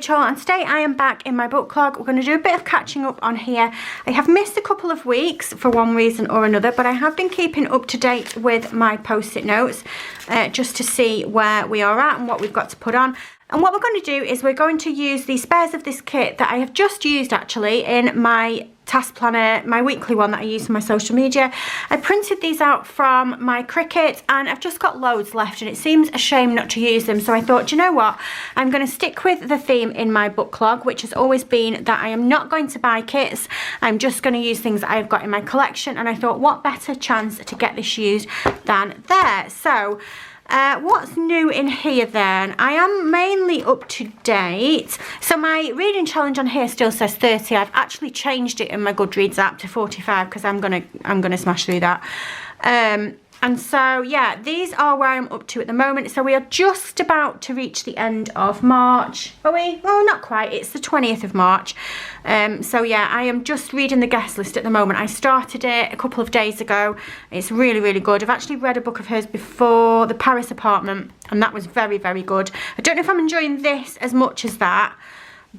Rachel, and today I am back in my book club. We're going to do a bit of catching up on here. I have missed a couple of weeks for one reason or another, but I have been keeping up to date with my post-it notes just to see where we are at and what we've got to put on. And what we're going to do is we're going to use the spares of this kit that I have just used actually in my TAS planner, my weekly one that I use for my social media. I printed these out from my Cricut and I've just got loads left and it seems a shame not to use them. So I thought, do you know what? I'm going to stick with the theme in my book log, which has always been that I am not going to buy kits. I'm just going to use things that I've got in my collection. And I thought, what better chance to get this used than there? So what's new in here then? I am mainly up to date. So my reading challenge on here still says 30. I've actually changed it in my Goodreads app to 45 because I'm gonna smash through that. And so yeah, these are where I'm up to at the moment. So we are just about to reach the end of March. Are we? Well, not quite. It's the 20th of March. So yeah, I am just reading the guest list at the moment. I started it a couple of days ago. It's really, really good. I've actually read a book of hers before, The Paris Apartment, and that was very, very good. I don't know if I'm enjoying this as much as that,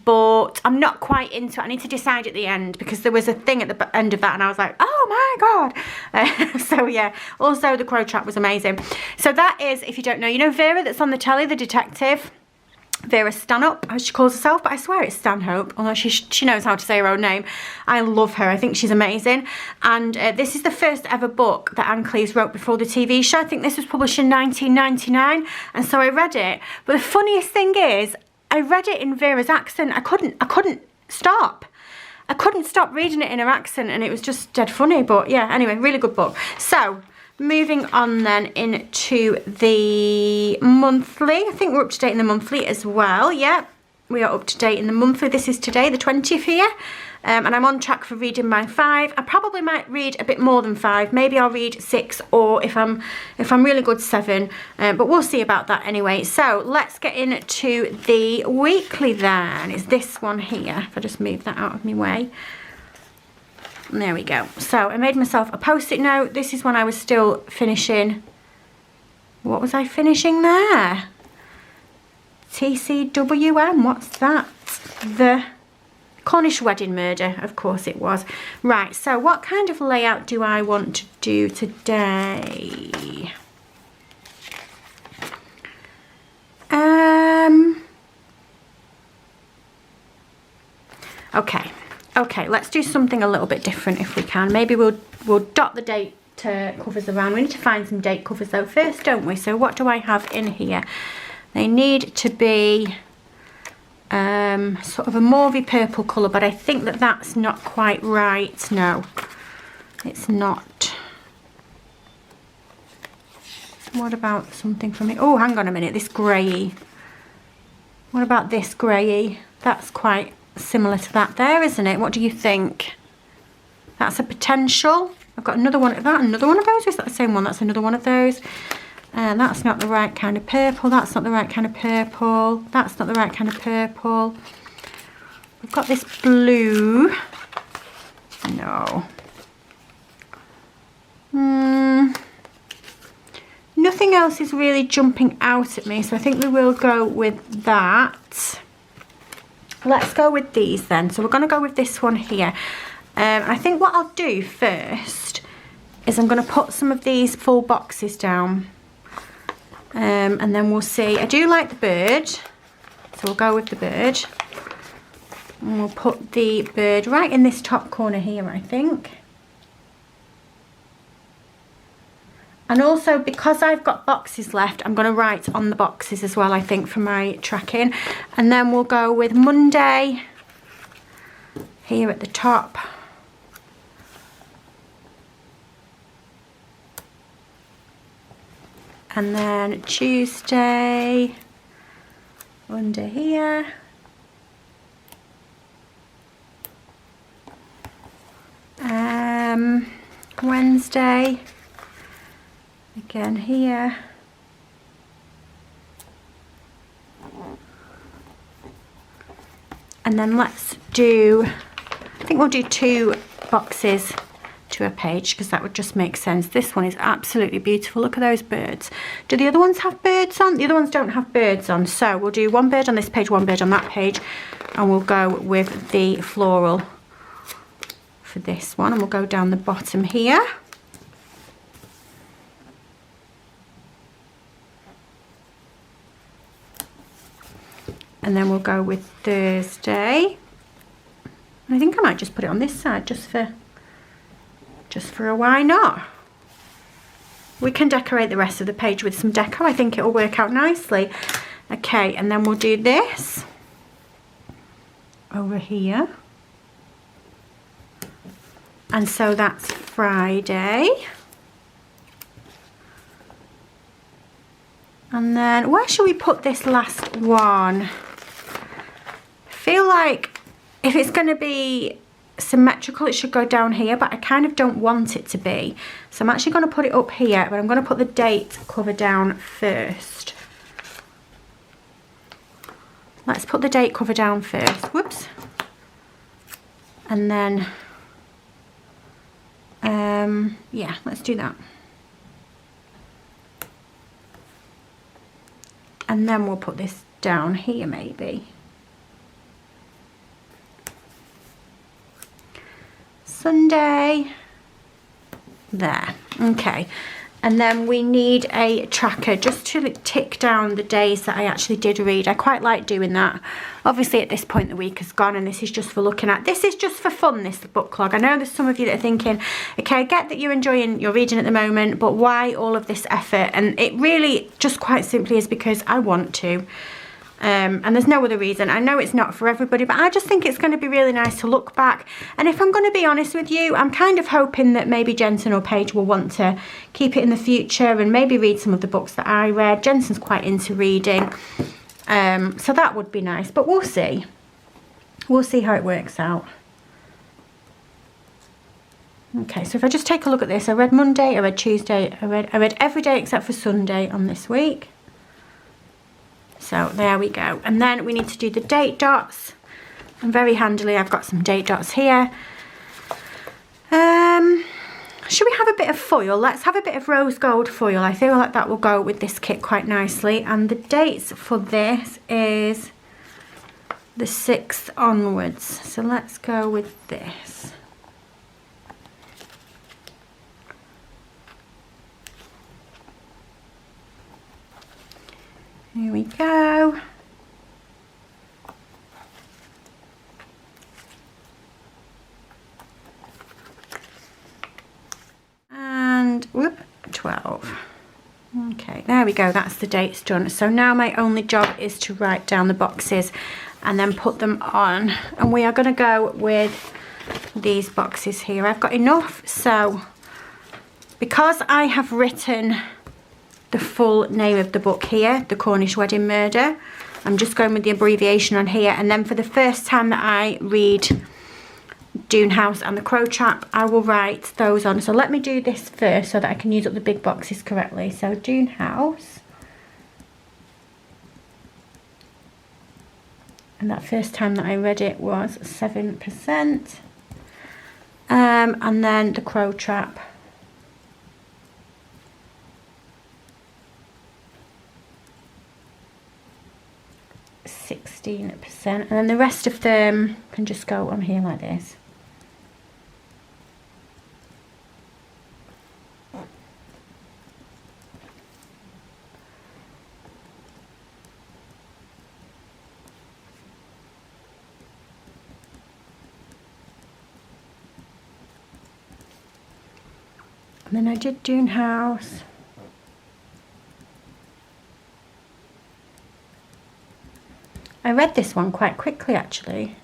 but I'm not quite into it. I need to decide at the end because there was a thing at the end of that and I was like, oh my God. So yeah, also the Crow Trap was amazing. So that is, if you don't know, you know Vera that's on the telly, the detective? Vera Stanhope, as she calls herself, but I swear it's Stanhope, although she knows how to say her own name. I love her. I think she's amazing. And this is the first ever book that Anne Cleves wrote before the TV show. I think this was published in 1999, and so I read it. But the funniest thing is, I read it in Vera's accent. I couldn't stop. I couldn't stop reading it in her accent, and it was just dead funny. But yeah, anyway, really good book. So moving on then into the monthly. I think we're up to date in the monthly as well. Yeah, we are up to date in the monthly. This is today, the 20th here. And I'm on track for reading my 5. I probably might read a bit more than 5. Maybe I'll read 6, or if I'm really good, 7. But we'll see about that anyway. So let's get into the weekly then. It's this one here. If I just move that out of my way. And there we go. So I made myself a post-it note. This is when I was still finishing. What was I finishing there? TCWM. What's that? The Cornish Wedding Murder, of course it was. Right, so what kind of layout do I want to do today? Okay, let's do something a little bit different if we can. Maybe we'll dot the date covers around. We need to find some date covers though first, don't we? So what do I have in here? They need to be sort of a mauvey purple colour, but I think that that's not quite right. No, it's not. What about something from it? Oh, hang on a minute, this greyy. What about this greyy? That's quite similar to that there, isn't it? What do you think? That's a potential. I've got another one. Is that another one of those? Or is that the same one? That's another one of those. And that's not the right kind of purple. That's not the right kind of purple. That's not the right kind of purple. We've got this blue. No. Nothing else is really jumping out at me, so I think we will go with that. Let's go with these then. So we're going to go with this one here. I think what I'll do first is I'm going to put some of these full boxes down. And then we'll see. I do like the bird, so we'll go with the bird. And we'll put the bird right in this top corner here, I think. And also, because I've got boxes left, I'm going to write on the boxes as well, I think, for my tracking. And then we'll go with Monday here at the top. And then Tuesday under here. Wednesday again here. And then let's do, I think we'll do two to a page, because that would just make sense. This one is absolutely beautiful. Look at those birds. Do the other ones have birds on? The other ones don't have birds on, so we'll do one bird on this page, one bird on that page, and we'll go with the floral for this one, and we'll go down the bottom here. And then we'll go with Thursday. I think I might just put it on this side just for a why not. We can decorate the rest of the page with some deco. I think it'll work out nicely. Okay, and then we'll do this over here. And so that's Friday. And then where should we put this last one? I feel like if it's going to be symmetrical, it should go down here, but I kind of don't want it to be. So I'm actually going to put it up here, but I'm going to put the date cover down first. Let's put the date cover down first. Whoops. And then, yeah, let's do that. And then we'll put this down here maybe. Sunday, there, okay. And then we need a tracker just to tick down the days that I actually did read. I quite like doing that. Obviously at this point the week has gone and this is just for looking at. This is just for fun, this book log. I know there's some of you that are thinking, okay, I get that you're enjoying your reading at the moment, but why all of this effort? And it really just quite simply is because I want to. And there's no other reason. I know it's not for everybody, but I just think it's going to be really nice to look back. And if I'm going to be honest with you, I'm kind of hoping that maybe Jensen or Paige will want to keep it in the future and maybe read some of the books that I read. Jensen's quite into reading, so that would be nice, but we'll see. We'll see how it works out. Okay, so if I just take a look at this, I read Monday, I read Tuesday, I read every day except for Sunday on this week. So there we go. And then we need to do the date dots. And very handily, I've got some date dots here. Should we have a bit of foil? Let's have a bit of rose gold foil. I feel like that will go with this kit quite nicely. And the dates for this is the 6th onwards. So let's go with this. Here we go. And whoop, 12. Okay, there we go, that's the dates done. So now my only job is to write down the boxes and then put them on. And we are going to go with these boxes here. I've got enough, so because I have written the full name of the book here, The Cornish Wedding Murder, I'm just going with the abbreviation on here, and then for the first time that I read Doone House and The Crow Trap, I will write those on. So let me do this first so that I can use up the big boxes correctly. So Doone House, and that first time that I read it was 7%, and then The Crow Trap, 16%, and then the rest of them can just go on here like this. And then I did Doone House. I read this one quite quickly actually.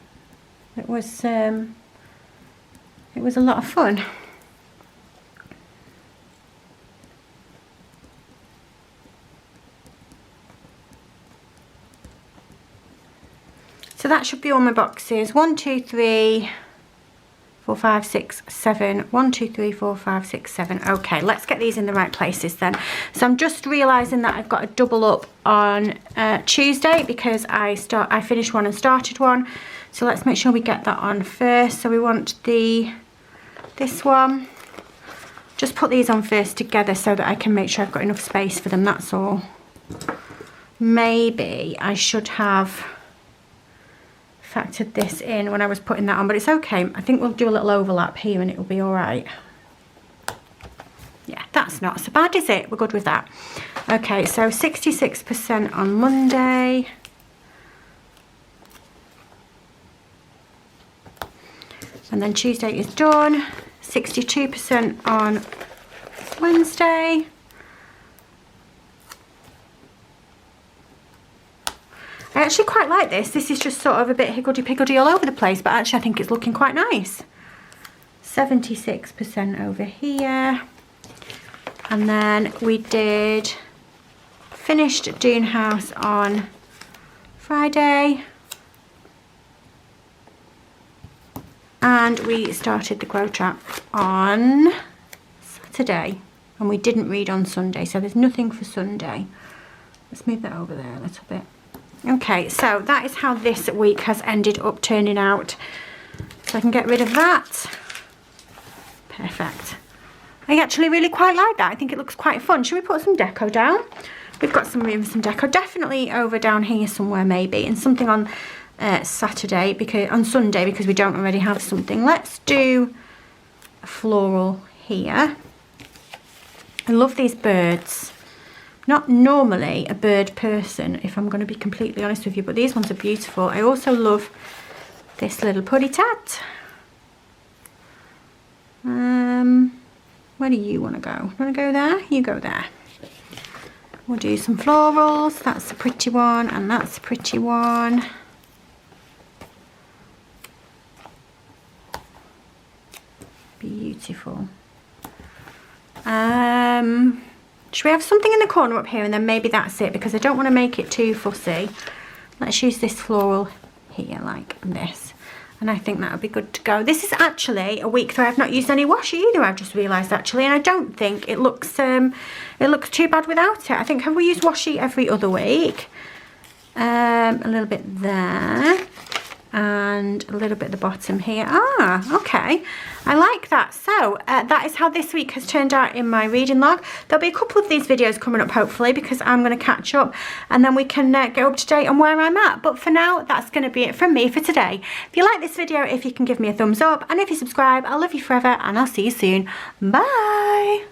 It was a lot of fun. So that should be all my boxes. 1, 2, 3, 4, 5, 6, 7. 1, 2, 3, 4, 5, 6, 7. Okay, let's get these in the right places then. So I'm just realising that I've got a double up on Tuesday because I finished one and started one. So let's make sure we get that on first. So we want this one. just put these on first together so that I can make sure I've got enough space for them, that's all. Maybe I should have factored this in when I was putting that on, but it's okay. I think we'll do a little overlap here and it'll be all right. Yeah, that's not so bad, is it? We're good with that. Okay, so 66% on Monday. And then Tuesday is done. 62% on Wednesday. I actually quite like this. This is just sort of a bit higgledy-piggledy all over the place, but actually I think it's looking quite nice. 76% over here. And then we did finished Dune House on Friday. And we started the Grow Trap on Saturday. And we didn't read on Sunday, so there's nothing for Sunday. Let's move that over there a little bit. Okay, so that is how this week has ended up turning out. So I can get rid of that. Perfect. I actually really quite like that. I think it looks quite fun. Should we put some deco down? We've got some room for some deco. Definitely over down here somewhere maybe. And something on Sunday because we don't already have something. Let's do a floral here. I love these birds. Not normally a bird person, if I'm going to be completely honest with you, but these ones are beautiful. I also love this little puddy tat. Where do you want to go? You want to go there? You go there. We'll do some florals. That's a pretty one, and that's a pretty one. Beautiful. Should we have something in the corner up here and then maybe that's it, because I don't want to make it too fussy. Let's use this floral here like this, and I think that would be good to go. This is actually a week that I've not used any washi either, I've just realised actually, and I don't think it looks too bad without it. I think, have we used washi every other week? A little bit there. And a little bit at the bottom here. Okay, I like that. So that is how this week has turned out in my reading log. There'll be a couple of these videos coming up hopefully, because I'm going to catch up and then we can get up to date on where I'm at. But for now, that's going to be it from me for today. If you like this video, if you can give me a thumbs up, and if you subscribe, I'll love you forever and I'll see you soon. Bye.